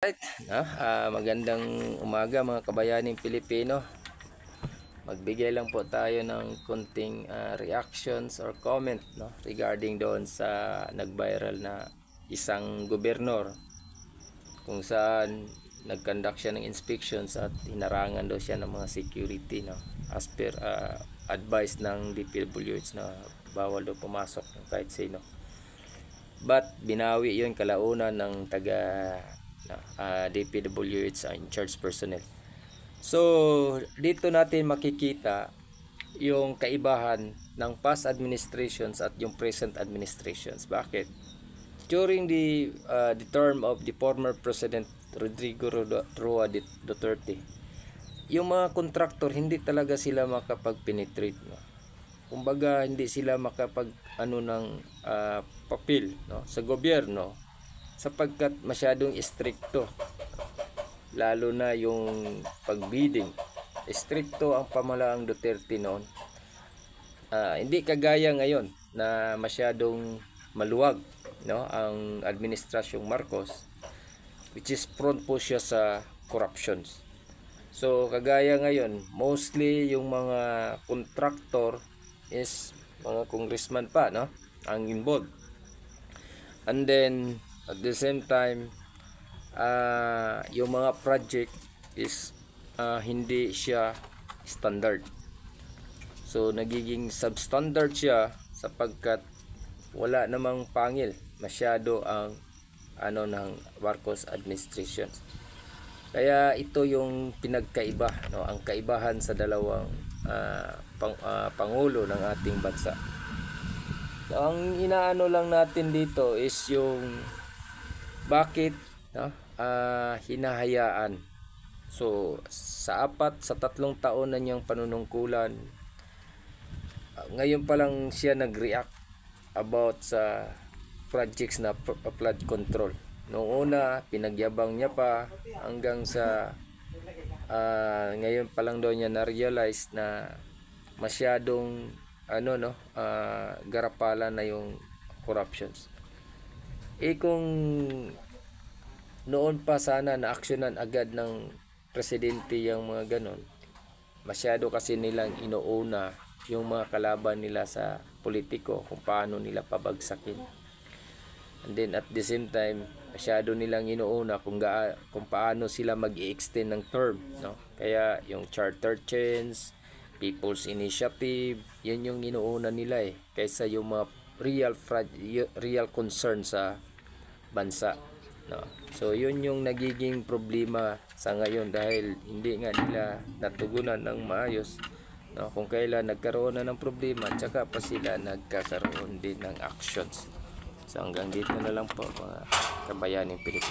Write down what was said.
Alright, magandang umaga mga kabayaning Pilipino. Magbigay lang po tayo ng konting reactions or comment regarding doon sa nag-viral na isang gobernador kung saan nag-conduct siya ng inspections at hinarangan daw siya ng mga security as per advice ng DPWH na bawal daw pumasok ng kahit sino. But binawi yun kalaunan ng taga DPWH in charge personnel. So dito natin makikita yung kaibahan ng past administrations at yung present administrations. Bakit? During the term of the former President Rodrigo Roa Duterte, yung mga contractor hindi talaga sila makapag-penetrate. Kumbaga hindi sila makapag ng papel sa gobyerno sapagkat masyadong istrikto, lalo na yung pagbidding. Istrikto ang pamahalaang Duterte noon. Hindi kagaya ngayon na masyadong maluwag ang administrasyong Marcos, which is prone po siya sa corruptions. So kagaya ngayon, mostly yung mga contractor is mga congressman pa ang involved. And then at the same time, yung mga project is hindi siya standard. So nagiging substandard siya sapagkat wala namang pangil masyado ang ng Marcos administration. Kaya ito yung pinagkaiba, ang kaibahan sa dalawang pangulo ng ating bansa. Ang inaano lang natin dito is yung bakit hinahayaan. So sa 3 taon na niyang panunungkulan, ngayon pa lang siya nag-react about sa projects na flood control. Noong una pinagyabang niya pa hanggang sa ngayon pa lang daw niya na-realize na masyadong garapala na yung corruptions. Kung noon pa sana na-aksyonan agad ng presidente yung mga ganon, masyado kasi nilang inuuna yung mga kalaban nila sa politiko kung paano nila pabagsakin. And then at the same time, masyado nilang inuuna kung paano sila mag-i-extend ng term. Kaya yung charter change, people's initiative, yun yung inuuna nila kaysa yung mga real concern sa bansa. So yun yung nagiging problema sa ngayon dahil hindi nga nila natugunan ng maayos kung kailan nagkaroon na ng problema at saka pa sila nagkakaroon din ng actions. So hanggang dito na lang po mga kabayaning Pilipino.